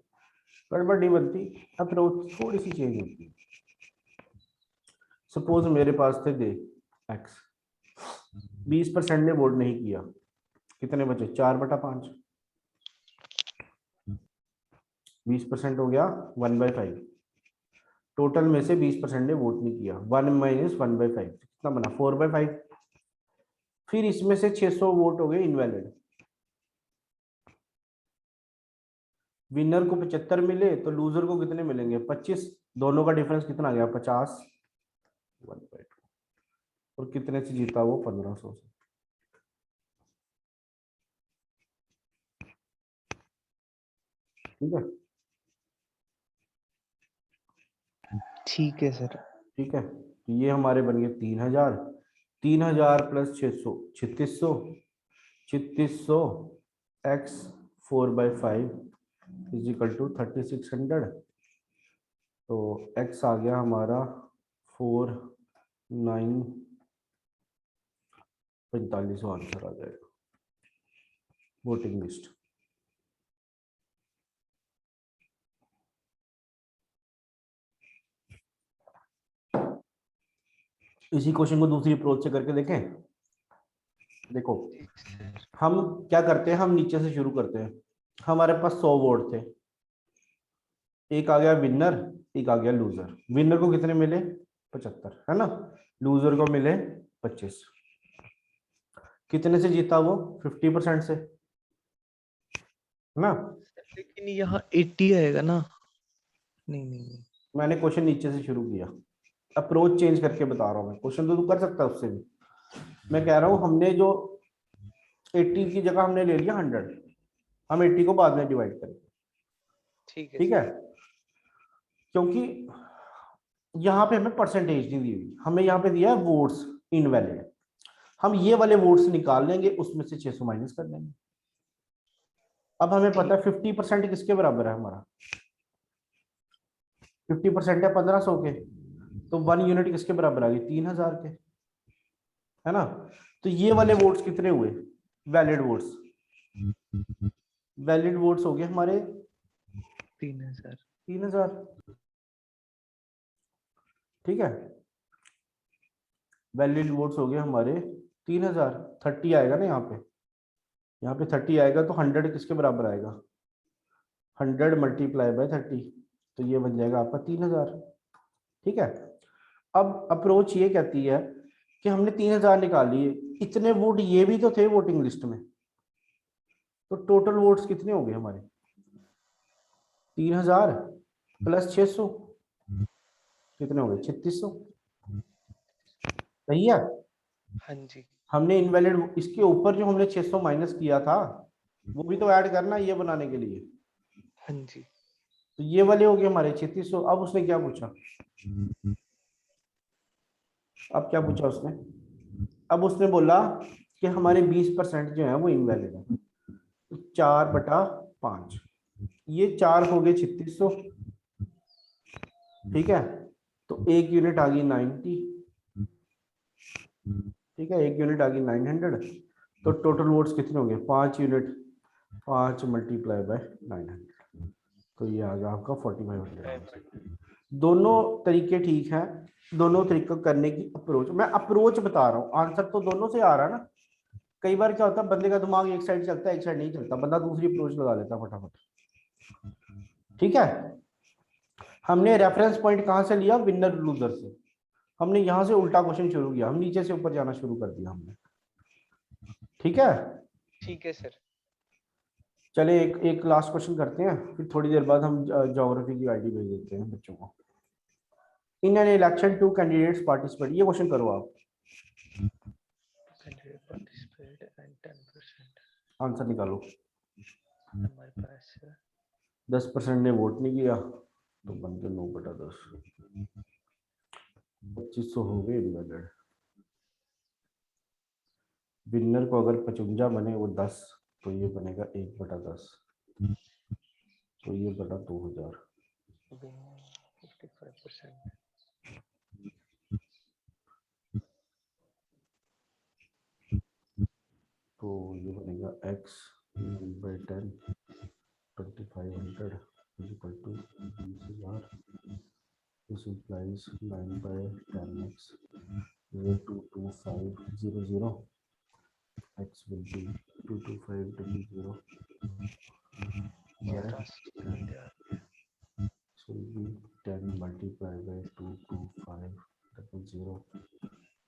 A: गड़बड़ नहीं बनती, अप्रोच थोड़ी सी चेंज होती है। सपोज मेरे पास थे दे एक्स, 20% ने वोट नहीं किया, कितने बचे? 4/5, 20% हो गया 1/5। टोटल में से 20% ने वोट नहीं किया, 1 माइनस 1/5 कितना बना? 4/5। फिर इसमें से 600 वोट हो गए इनवैलिड। विनर को 75 मिले तो लूजर को कितने मिलेंगे? 25। दोनों का डिफरेंस कितना आ गया? 50। 1/2। और कितने से जीता वो? 1500 से। ठीक है
B: ठीक है सर।
A: ठीक है तो ये हमारे बन गए 3000। 3000 plus 600 3600। 3600 x 4/5 is equal to 3600। तो एक्स आ गया हमारा 4945 आंसर आ जाएगा वोटिंग लिस्ट। इसी क्वेश्चन को दूसरी अप्रोच से करके देखें। देखो हम क्या करते हैं, हम नीचे से शुरू करते हैं। हमारे पास 100 वोट थे, एक आ गया विनर, एक आ गया लूजर। विनर को कितने मिले? 75 है ना, लूजर को मिले 25। कितने से जीता वो? 50% से ना।
B: लेकिन यहाँ 80 आएगा ना? नहीं नहीं नहीं।
A: मैंने क्वेश्चन नीचे से शुरू किया, अप्रोच चेंज करके बता रहा हूँ मैं। क्वेश्चन तो तू कर सकता है उससे भी। मैं कह रहा हूँ हमने जो 80 की जगह हमने ले लिया 100, हम 80 को बाद में डिवाइड करेंगे। ठीक है क्योंकि यहाँ पे हमें परसेंटेज नहीं दी हुई, हमें यहाँ पे दिया है वोट्स इनवैलिड। हम ये वाले वोट्स निकाल लेंगे, उसमें से 600 माइनस कर देंगे। अब हमें पता है 50% किसके बराबर है हमारा? 50% है 1500 के, तो 1 यूनिट किसके बराबर आ गई? 3000 के, है ना। तो ये वाले वोट्स कितने हुए? Valid votes. वैलिड वोट्स हो गए हमारे 3000। ठीक है वैलिड वोट्स हो गए हमारे 3000। 30 आएगा ना यहाँ पे 30 आएगा, तो 100 किसके बराबर आएगा? 100 मल्टीप्लाई बाय 30, तो ये बन जाएगा आपका 3000। ठीक है अब अप्रोच ये कहती है कि हमने 3000 निकाल लिए, इतने वोट ये भी तो थे वोटिंग लिस्ट में, तो टोटल वोट्स कितने हो गए हमारे? 3000 प्लस 600 कितने हो गए? 3600। सही है।
B: हाँ जी।
A: हमने इनवैलिड इसके ऊपर जो हमने 600 माइनस किया था वो भी तो ऐड करना ये बनाने के लिए।
B: हाँ जी।
A: तो ये वाले हो गए हमारे 3600। अब उसने क्या पूछा? अब क्या पूछा उसने? अब उसने बोला कि हमारे 20% जो है वो इनवैलिड है, तो 4/5, ये 4 हो गए 3600। ठीक है तो एक यूनिट आ गई 90। ठीक है एक यूनिट आ गई 900। तो टोटल वोट्स कितने होंगे? 5 यूनिट, 5 मल्टीप्लाई बाय 900, तो ये आ गया आपका 4500। दोनों तरीके ठीक है, दोनों तरीकों करने की अप्रोच, मैं अप्रोच बता रहा हूँ, आंसर तो दोनों से आ रहा है ना। कई बार क्या होता है बंदे का दिमाग एक साइड चलता है एक साइड नहीं चलता, बंदा दूसरी अप्रोच लगा लेता है फटाफट। ठीक है हमने रेफरेंस पॉइंट कहां से लिया? विनर लूजर से। हमने यहां से उल्टा क्वेश्चन शुरू किया, हम नीचे से ऊपर जाना शुरू कर दिया हमने। ठीक है
B: ठीक है सर।
A: चले एक एक लास्ट क्वेश्चन करते हैं, फिर थोड़ी देर बाद हम ज्योग्राफी की आईडी भेज देते हैं बच्चों को। In an election two candidates participate, ये क्वेश्चन करो आप,
B: Candidate participate and 10%
A: आंसर निकालो।
B: हमारे पास
A: 10% ने वोट नहीं किया तो बन के 9/10, 2500 हो गए इनवैलिड। विनर को अगर 55 बने वो 10, तो ये बनेगा 1/10, तो ये बटा 2000।
B: 55%।
A: तो ये बनेगा x 9/10 2500 is equal to 20,000. This implies 9/10x is 22500. X will be 22500
B: ये
A: by
B: लास्ट
A: 10.
B: यार
A: So will be 10 multiplied by 22500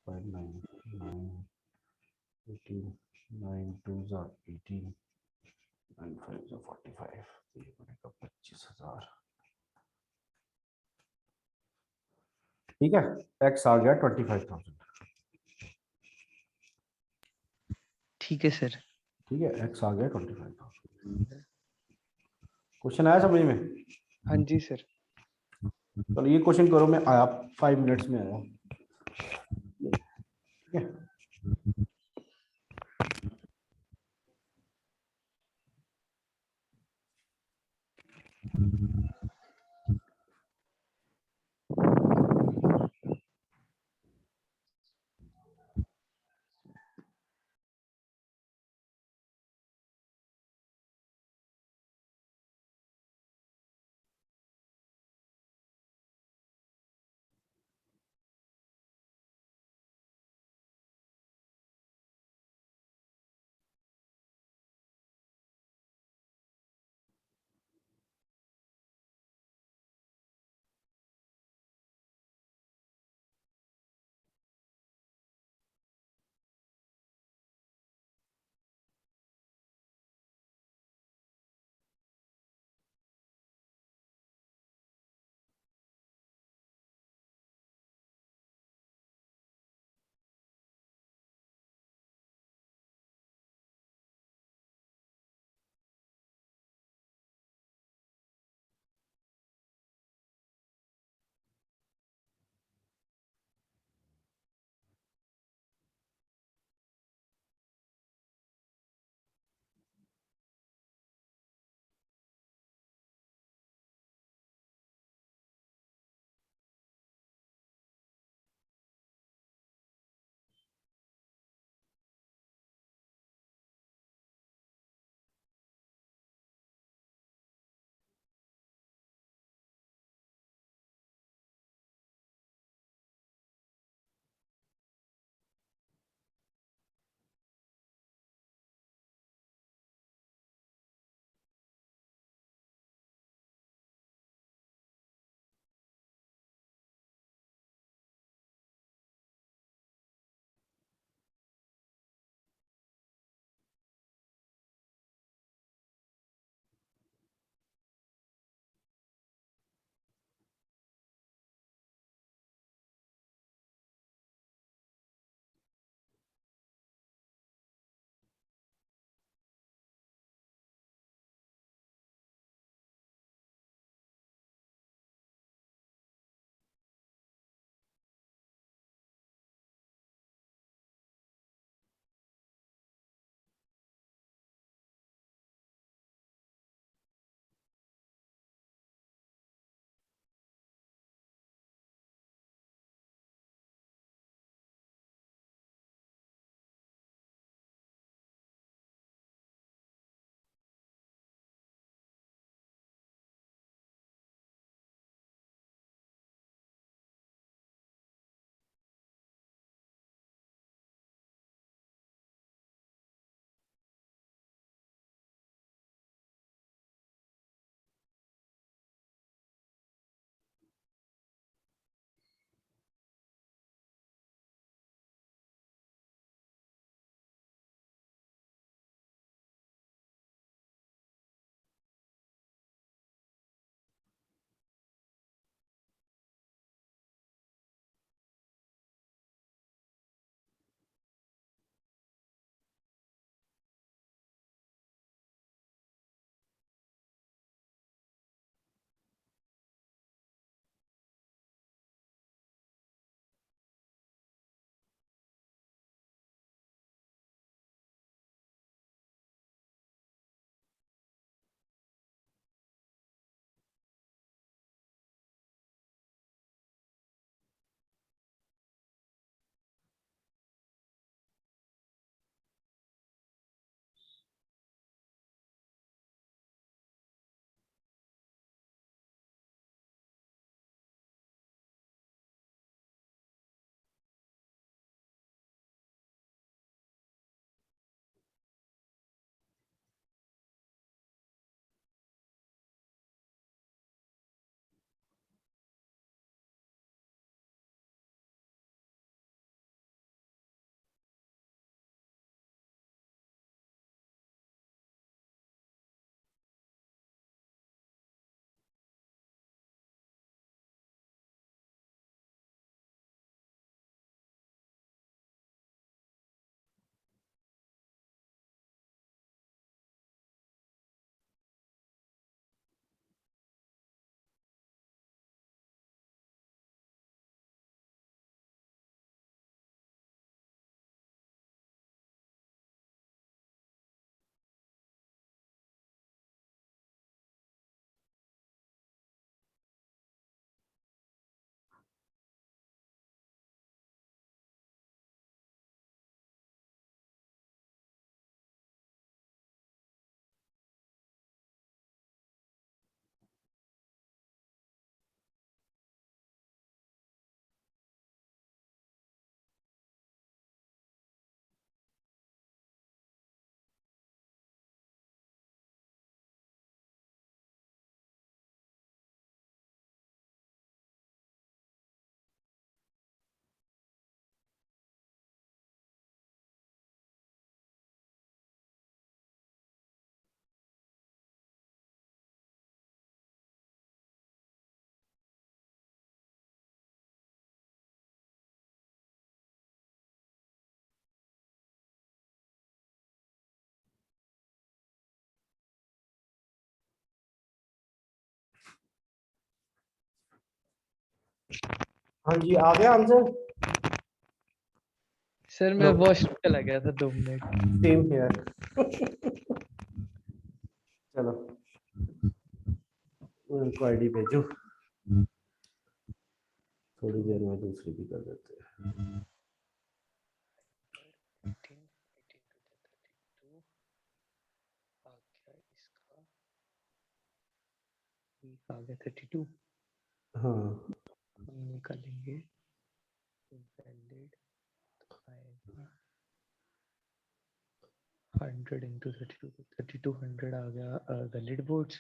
A: by 9. 9, 18, 9 2s are 18, 9 5s are 45. तो ये बनेगा 25,000। ठीक है, x आ गया 25,000।
B: ठीक है सर।
A: ठीक है, x आ गया 25,000। क्वेश्चन आया समझ में?
B: हाँ जी सर।
A: चलो ये क्वेश्चन करो, मैं आया 5 मिनट्स में आया। ठीक है। हाँ जी, आ गया आंसर।
B: सर मैं वॉशरूम चला गया था 2 मिनट।
A: Same here. चलो उनको आईडी भेजो, थोड़ी देर में दूसरी भी कर देते हैं।
B: 18 18 to 32 आ गया इसका, वीक आ गया 32।
A: हाँ
B: हम निकालेंगे वैलिड आएगा 100 into 32 तो 3200 आ गया valid votes.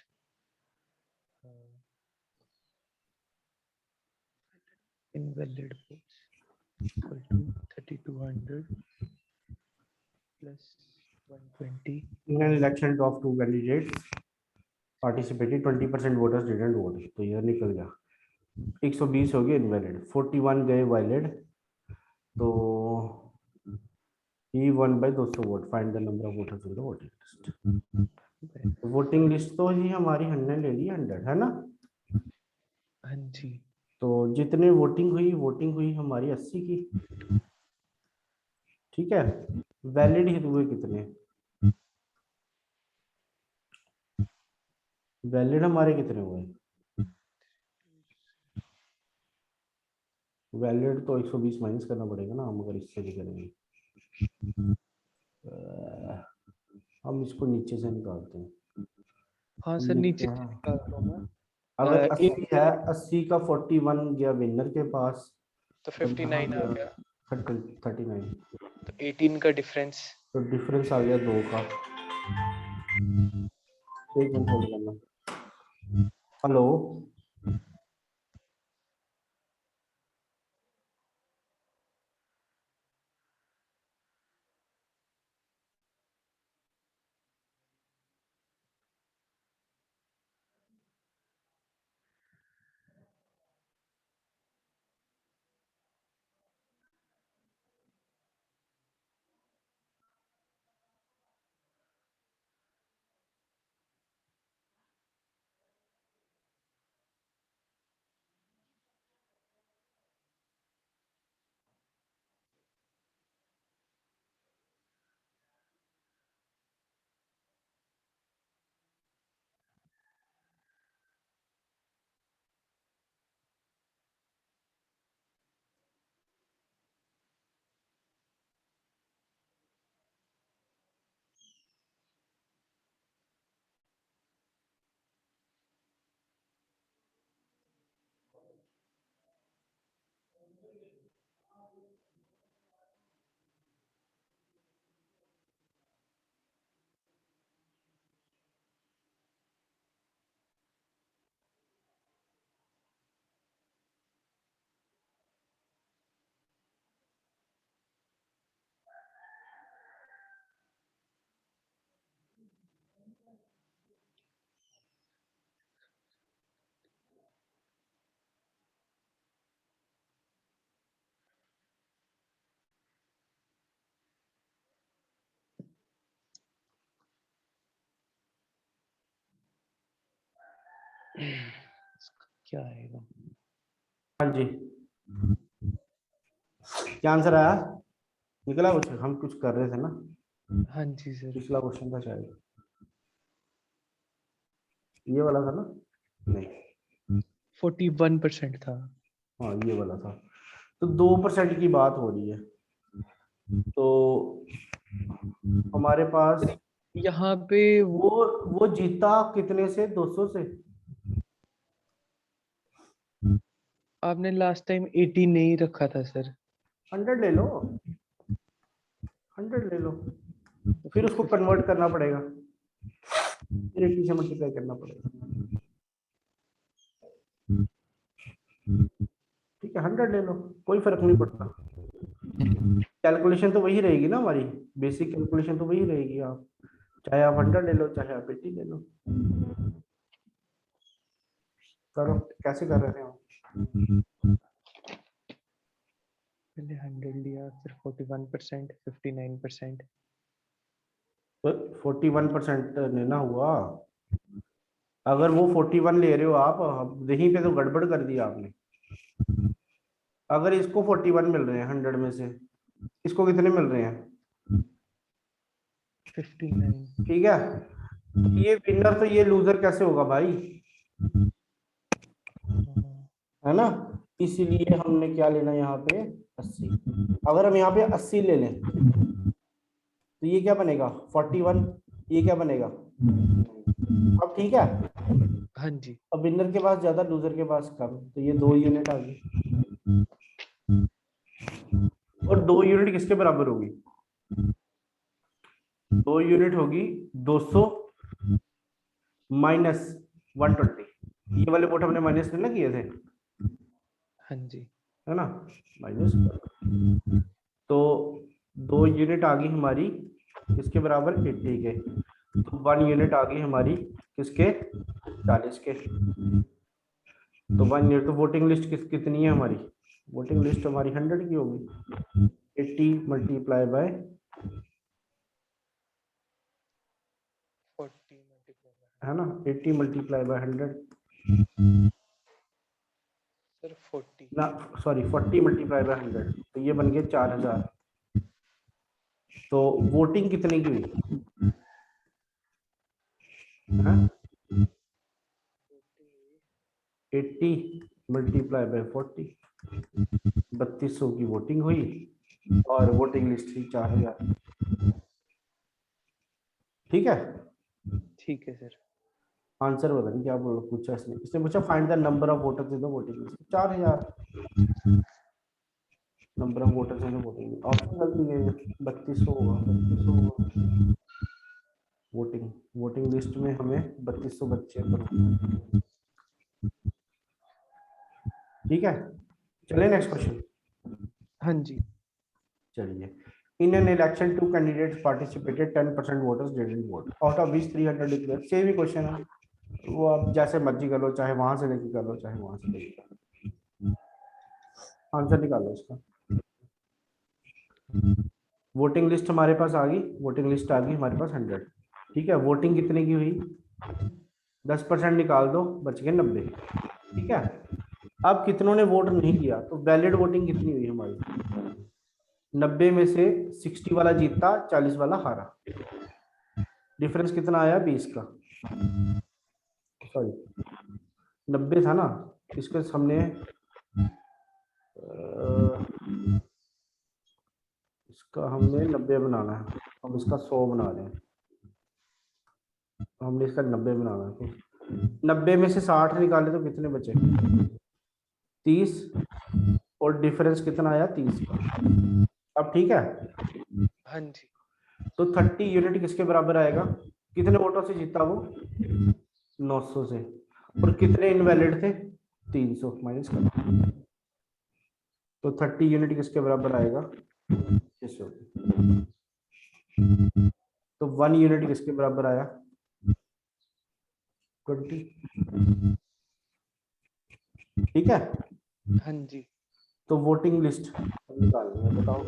B: Invalid votes equal to 3200 plus 120।
A: in an election of two candidates participated 20% voters didn't vote, तो ये निकल गया। 120 हो गए इनवैलिड, 41 गए वैलिड, तो he won by 200 vote. Find the number of voters in the voting list. Voting list तो ही हमारी हमने ले ली 100, है ना।
B: हाँ जी।
A: तो जितने वोटिंग हुई हमारी 80 की, ठीक है। वैलिड ही हुए कितने, वैलिड हमारे कितने हुए, वैलिड तो 120 माइनस करना पड़ेगा ना, हम अगर इससे भी करेंगे। हम इसको नीचे से निकालते हैं।
B: हाँ
A: हम
B: सर नीचे
A: लिखते
B: से
A: हैं,
B: निकालता हूँ मैं।
A: अगर
B: एक
A: 80 है, 80 का 41 गया विनर के पास,
B: तो
A: और यहाँ
B: 59 आ
A: गया
B: गया
A: 39,
B: तो 18 का डिफरेंस।
A: तो डिफरेंस आ गया 2 का। एक मिनट होल्ड करना। हेलो,
B: क्या आएगा?
A: हाँ जी, क्या आंसर आया, निकला कुछ, हम कुछ कर रहे थे ना।
B: हाँ जी सर।
A: पिछला क्वेश्चन था शायद, ये वाला था ना, नहीं,
B: 41% था।
A: हाँ ये वाला था। तो 2% की बात हो रही है, तो हमारे पास
B: यहाँ पे
A: वो जीता कितने से, 200 से।
B: आपने लास्ट टाइम 80 नहीं रखा था सर।
A: 100 ले लो, 100 ले लो,
B: तो
A: फिर
B: फिर
A: उसको
B: 50।
A: कन्वर्ट करना पड़ेगा, फिर 80 से मल्टीप्लाई करना पड़ेगा, ठीक है। 100 ले लो, कोई फर्क नहीं पड़ता, कैलकुलेशन तो वही रहेगी ना हमारी, बेसिक कैलकुलेशन तो वही रहेगी। आप चाहे आप 100 ले लो, चाहे आप 80 ले लो, करो कैसे कर रहे थे आप।
B: पहले 100 लिया फिर 41% 59%।
A: तो 41% लेना हुआ, अगर वो 41 ले रहे हो आप, अब यहीं पे तो गड़बड़ कर दी आपने। अगर इसको 41 मिल रहे हैं 100 में से, इसको कितने मिल रहे हैं?
B: 59।
A: ठीक है, ये विनर तो ये लूजर कैसे होगा भाई, है ना? इसीलिए हमने क्या लेना यहाँ पे 80। अगर हम यहाँ पे 80 ले लें तो ये क्या बनेगा 41, ये क्या बनेगा? अब ठीक है,
B: हाँ जी।
A: अब विनर के पास ज्यादा लूजर के पास कम, तो ये 2 यूनिट आ गई। और 2 यूनिट किसके बराबर होगी? 2 यूनिट होगी 200 माइनस 120। ये वाले वोट हमने माइनस में ना किए थे,
B: हाँ जी।
A: है ना, माइनस। तो 2 यूनिट आ गई हमारी किसके बराबर 80 के, तो 1 यूनिट आ गई हमारी किसके 40 के। तो 1 यूनिट, तो वोटिंग लिस्ट कितनी है हमारी? वोटिंग लिस्ट हमारी 100 की होगी, 80 मल्टीप्लाई बाय
B: 40 मल्टीप्लाई
A: है ना, 80 मल्टीप्लाई बाय 100
B: सर 40।
A: ना, सॉरी 40 मल्टीप्लाई बाय 100, तो ये बन गए 4000। तो वोटिंग कितने की हुई? हाँ? 80 मल्टीप्लाई बाय 40, 3200 की वोटिंग हुई और वोटिंग लिस्ट थी 4000। ठीक है,
B: ठीक है सर।
A: आंसर पता नहीं क्या पूछा इसने, पूछा find the number of voters in the voting list, 4000 number of voters in the voting list. Option गलती है, 3200 होगा, 3200 होगा। वोटिंग वोटिंग लिस्ट में हमें 3200 बच्चे हैं। ठीक है, चलिए नेक्स्ट क्वेश्चन।
B: हाँ जी।
A: चलिए, in an election two candidates participated, 10% voters didn't vote out of which 300 declared। Same he question है, वो आप जैसे मर्जी कर लो, चाहे वहां से लेके कर लो चाहे वहां से लेके कर लो, आंसर निकालो इसका। वोटिंग लिस्ट हमारे पास आ गई, वोटिंग लिस्ट आ गई हमारे पास 100। ठीक है, वोटिंग कितने की हुई? 10% निकाल दो, बच गए 90। ठीक है, अब कितनों ने वोट नहीं किया, तो वैलिड वोटिंग कितनी हुई हमारी? 90 में से 60 वाला जीता, 40 वाला हारा। डिफरेंस कितना आया? 20 का। सॉरी 90 था ना, इसके हमने इसका हमने 90 बनाना है, हम इसका 100 बना रहे हैं, तो हमने इसका 90 बनाना है। तो 90 में से 60 निकाले तो कितने बचे? 30, और डिफरेंस कितना आया? 30 का। अब ठीक है,
B: हाँ जी।
A: तो 30 यूनिट किसके बराबर आएगा? कितने वोटों से जीता वो? 900 से। और कितने इनवैलिड थे? 300 माइनस कर, तो 30 यूनिट किसके बराबर आएगा? 600। तो 1 यूनिट किसके बराबर आया? 20। ठीक है,
B: हाँ जी।
A: तो वोटिंग लिस्ट निकालनी है, बताओ।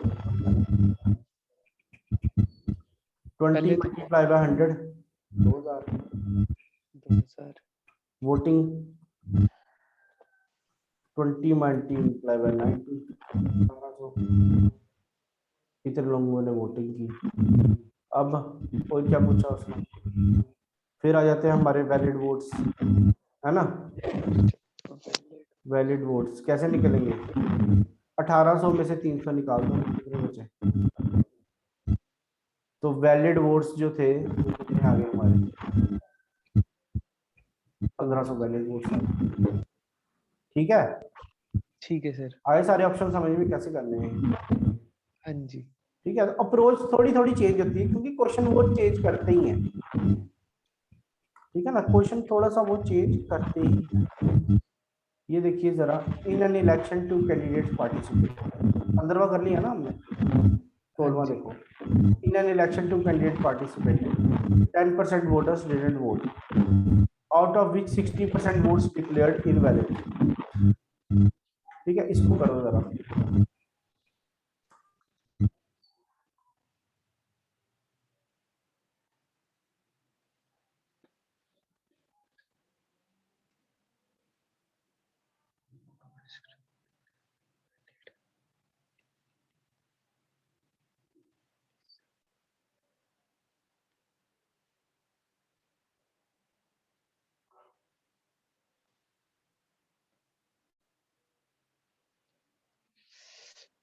A: 20
B: पहले तो
A: multiply by 100, 2000।
B: 2000।
A: Voting 20 multiply by 90, 1800। कितने लोगों ने वोटिंग की? अब और क्या पूछा उसने? फिर आ जाते हैं हमारे वैलिड वोट्स, है ना। वैलिड वोट्स कैसे निकलेंगे? 1800 में से 300 निकाल दो, कितने बचे? तो वैलिड वोट्स जो थे वो कितने आ गए हमारे? 1500 वैलिड वोट्स। ठीक है,
B: ठीक है सर।
A: आए सारे ऑप्शन समझ में कैसे करने हैं?
B: हाँ जी।
A: ठीक है, अप्रोच थोड़ी थोड़ी चेंज होती है क्योंकि क्वेश्चन वो चेंज करते ही हैं। ठीक है ना, क्वेश्चन थोड़ा सा वो चेंज करते ही हैं। ये देखिए जरा, in an election two candidates participate, 15वां कर लिया ना हमने,
B: हाँ
A: 16वां
B: जी।
A: देखो। In an election two candidate participated, 10% voters didn't vote, out of which 60% votes declared invalid. ठीक है, इसको करो जरा।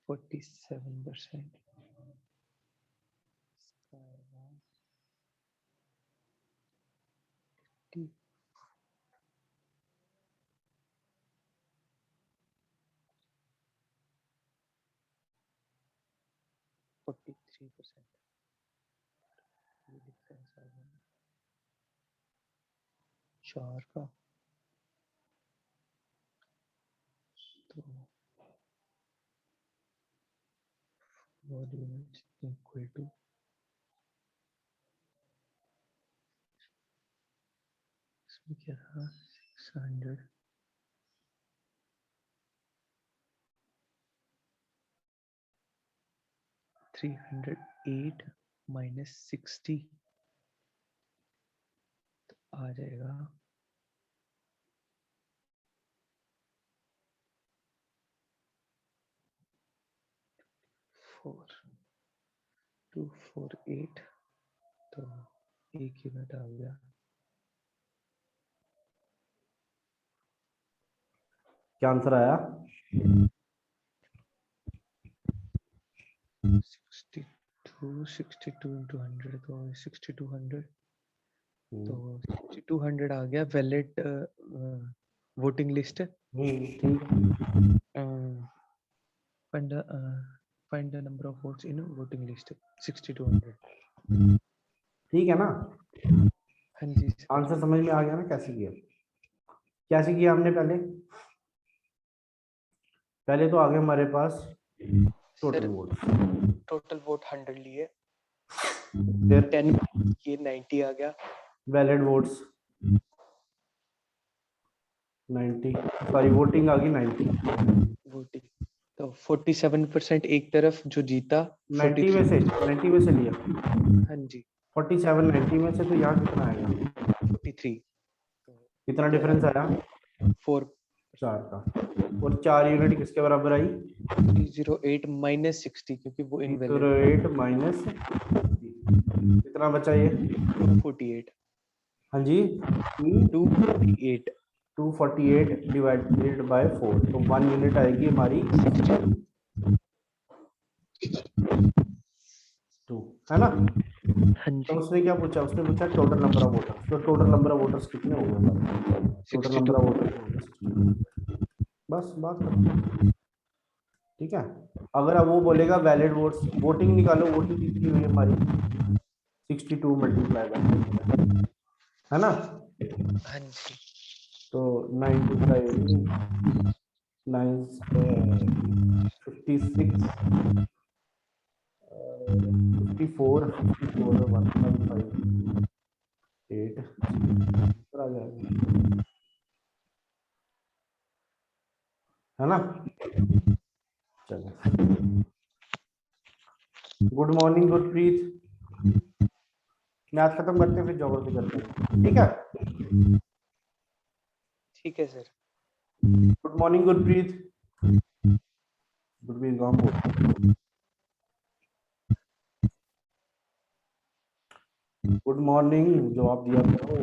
B: 47%. 43%. ये डिफरेंस आ गया 4 का, तो वॉल्यूम इक्वल टू इसमें क्या था 600 308 माइनस 60 आ जाएगा 4248, तो एक यूनिट आ गया
A: क्या आंसर आया?
B: 62 into 100, तो 6200, तो 6200 आ गया वैलिड वोटिंग लिस्ट।
A: ठीक है।
B: find the number of votes in voting list 6200।
A: ठीक है ना?
B: हाँ जी सर।
A: आंसर समझ में आ गया ना कैसे किया? कैसे किया हमने? पहले तो आ गया हमारे पास टोटल वोट,
B: टोटल वोट 100 लिए,
A: फिर
B: 10 ये 90 आ गया,
A: वैलिड वोट्स 90, सॉरी वोटिंग आ गई 90।
B: वोटिंग तो 47% एक तरफ जो जीता
A: 90 में से 90 में से लिया,
B: हाँ जी
A: 47 90 में से, तो यहाँ कितना आएगा?
B: 43,
A: कितना डिफरेंस आया?
B: 4
A: 4 का। और 4 यूनिट किसके बराबर आई?
B: 308 माइनस 60, क्योंकि वो इनवैलिड
A: 8 माइनस कितना बचा ये?
B: 248।
A: हाँ जी
B: 248
A: 248 डिवाइडेड बाय 4, तो 1 यूनिट आएगी हमारी 2, है ना?
B: हाँ
A: तो
B: जी
A: उसने क्या पूछा? उसने पूछा टोटल नंबर ऑफ वोटर्स। तो टोटल नंबर ऑफ वोटर्स कितने हो गए हमारे? टोटल
B: 62।
A: नंबर ऑफ वोटर्स, बस बात खत्म। ठीक है। अगर अब वो बोलेगा वैलिड वोट्स, वोटिंग निकालो, वोटिंग कितनी हुई हमारी? 62 मल्टीप्लाई बाय, है ना?
B: हाँ जी
A: तो 9 9 56 54 54 158 पर आ जाएगा, है ना? चलो, गुड मॉर्निंग गुरप्रीत। मैथ खत्म करते हैं फिर ज्योग्राफी करते हैं, ठीक है?
B: ठीक है sir.
A: Good morning Gurpreet. Gurpreet कौन बोल? गुड मॉर्निंग, जवाब दिया करो।